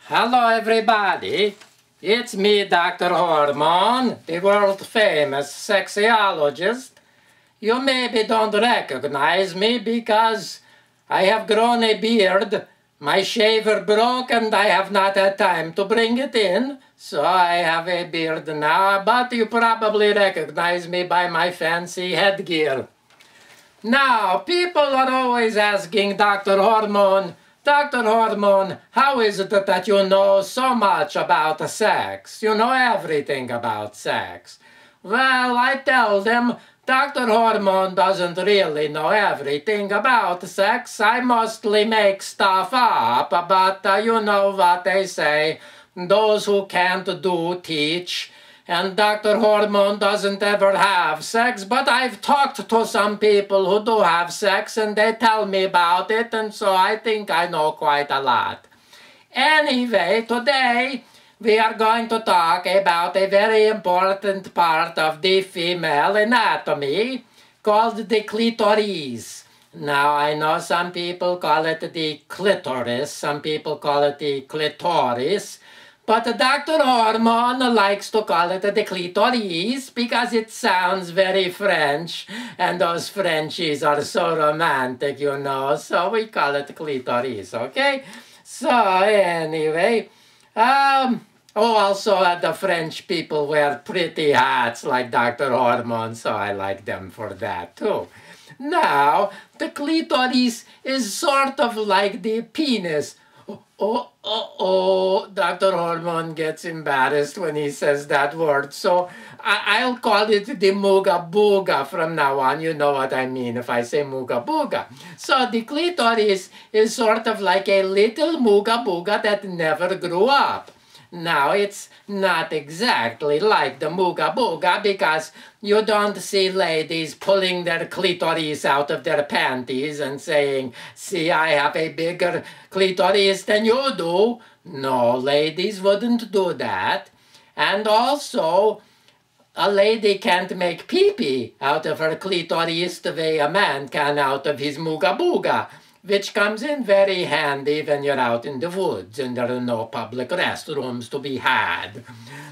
Hello everybody, it's me, Dr. Hormone, the world-famous sexyologist. You maybe don't recognize me because I have grown a beard, my shaver broke and I have not had time to bring it in, so I have a beard now, but you probably recognize me by my fancy headgear. Now, people are always asking Dr. Hormone, how is it that you know so much about sex? You know everything about sex. Well, I tell them, Dr. Hormone doesn't really know everything about sex. I mostly make stuff up, but you know what they say. Those who can't do, teach. And Dr. Hormone doesn't ever have sex, but I've talked to some people who do have sex and they tell me about it, and so I think I know quite a lot. Anyway, today we are going to talk about a very important part of the female anatomy called the clitoris. Now, I know some people call it the clitoris, some people call it the clitoris, but Dr. Hormone likes to call it the clitoris because it sounds very French, and those Frenchies are so romantic, you know, so we call it clitoris, okay? So, anyway, also the French people wear pretty hats like Dr. Hormone, so I like them for that too. Now, the clitoris is sort of like the penis. Dr. Hormone gets embarrassed when he says that word, so I'll call it the Mooga Booga from now on. You know what I mean if I say Mooga Booga. So the clitoris is sort of like a little Mooga Booga that never grew up. Now, it's not exactly like the Mooga Booga because you don't see ladies pulling their clitoris out of their panties and saying, "See, I have a bigger clitoris than you do." No, ladies wouldn't do that. And also, a lady can't make pee-pee out of her clitoris the way a man can out of his Mooga Booga, which comes in very handy when you're out in the woods and there are no public restrooms to be had.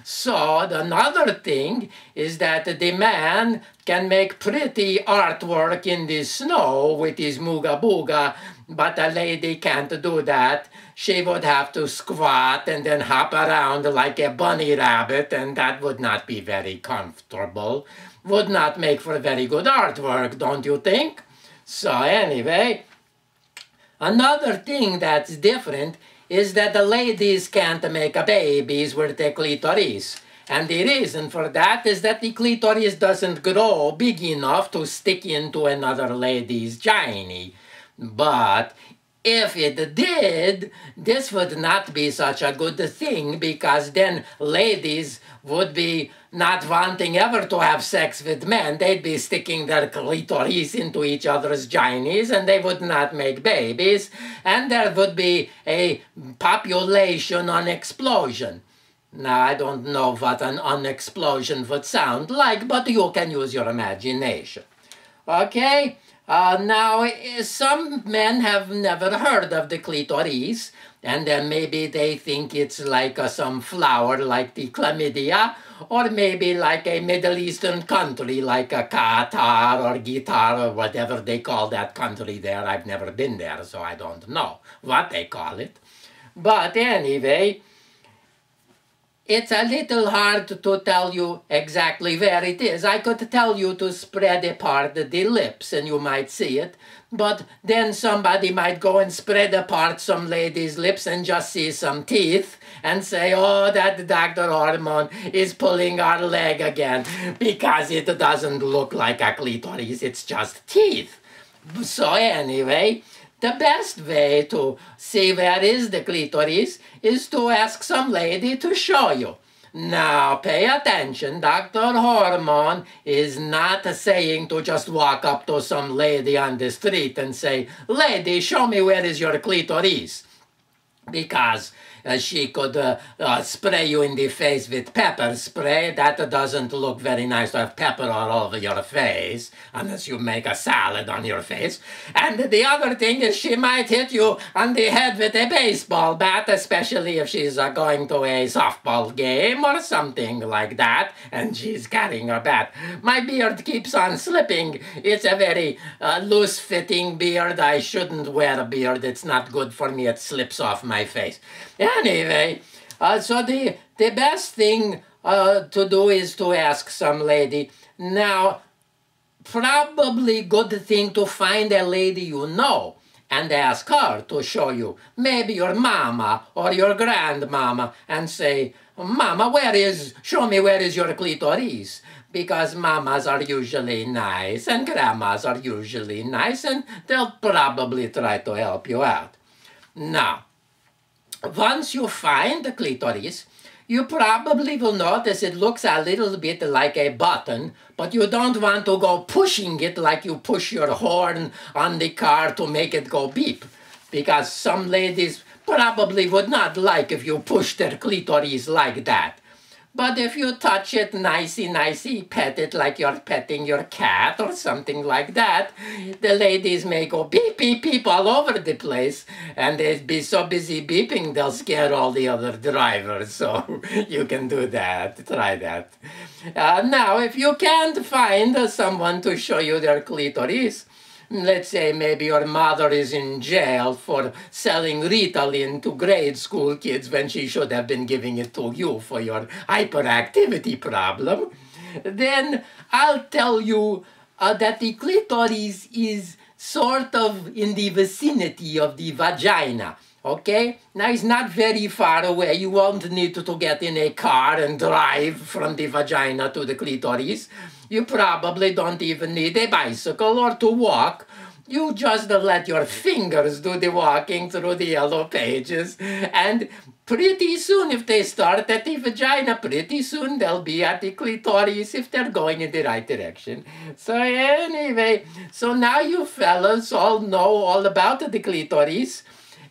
So another thing is that the man can make pretty artwork in the snow with his Mooga Booga, but a lady can't do that. She would have to squat and then hop around like a bunny rabbit, and that would not be very comfortable. Would not make for very good artwork, don't you think? So anyway, another thing that's different is that the ladies can't make babies with their clitoris. And the reason for that is that the clitoris doesn't grow big enough to stick into another lady's giny. But if it did, this would not be such a good thing because then ladies would be not wanting ever to have sex with men. They'd be sticking their clitoris into each other's ginies and they would not make babies, and there would be a population unexplosion. Now, I don't know what an unexplosion would sound like, but you can use your imagination. Okay? Now, some men have never heard of the clitoris, and then maybe they think it's like some flower like the chlamydia, or maybe like a Middle Eastern country like a Qatar or Guitar or whatever they call that country there. I've never been there, so I don't know what they call it. But anyway, it's a little hard to tell you exactly where it is. I could tell you to spread apart the lips and you might see it, but then somebody might go and spread apart some lady's lips and just see some teeth and say, "Oh, that Dr. Hormone is pulling our leg again," because it doesn't look like a clitoris, it's just teeth. So anyway, the best way to see where is the clitoris is to ask some lady to show you. Now, pay attention, Dr. Hormone is not saying to just walk up to some lady on the street and say, "Lady, show me where is your clitoris." because she could spray you in the face with pepper spray. That doesn't look very nice to have pepper all over your face, unless you make a salad on your face. And the other thing is she might hit you on the head with a baseball bat, especially if she's going to a softball game or something like that, and she's carrying a bat. My beard keeps on slipping. It's a very loose-fitting beard. I shouldn't wear a beard. It's not good for me. It slips off my face. Anyway, so the best thing to do is to ask some lady. Now, probably good thing to find a lady you know and ask her to show you. Maybe your mama or your grandmama, and say, Mama, show me where is your clitoris? Because mamas are usually nice and grandmas are usually nice, and they'll probably try to help you out. Now, once you find the clitoris, you probably will notice it looks a little bit like a button, but you don't want to go pushing it like you push your horn on the car to make it go beep, because some ladies probably would not like if you push their clitoris like that. But if you touch it nicey, pet it like you're petting your cat or something like that, the ladies may go beep, beep, beep all over the place, and they'd be so busy beeping they'll scare all the other drivers. So you can do that, try that. Now, if you can't find someone to show you their clitoris, let's say maybe your mother is in jail for selling Ritalin to grade school kids when she should have been giving it to you for your hyperactivity problem, then I'll tell you that the clitoris is sort of in the vicinity of the vagina. Okay? Now, it's not very far away. You won't need to get in a car and drive from the vagina to the clitoris. You probably don't even need a bicycle or to walk. You just let your fingers do the walking through the yellow pages. And pretty soon, if they start at the vagina, pretty soon they'll be at the clitoris if they're going in the right direction. So anyway, so now you fellas all know all about the clitoris.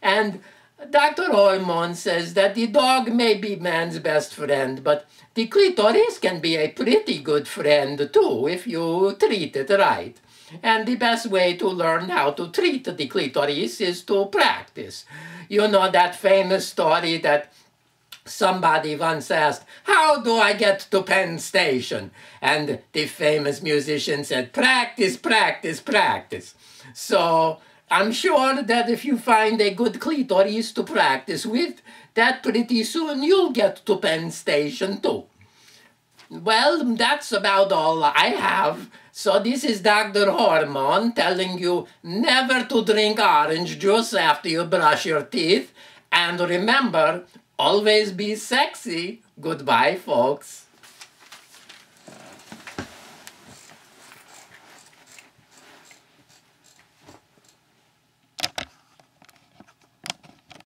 And Dr. Hormone says that the dog may be man's best friend, but the clitoris can be a pretty good friend too if you treat it right. And the best way to learn how to treat the clitoris is to practice. You know that famous story that somebody once asked, how do I get to Penn Station? And the famous musician said, practice, practice, practice. So I'm sure that if you find a good clitoris to practice with, that pretty soon you'll get to Penn Station too. Well, that's about all I have. So this is Dr. Hormone telling you never to drink orange juice after you brush your teeth. And remember, always be sexy. Goodbye, folks.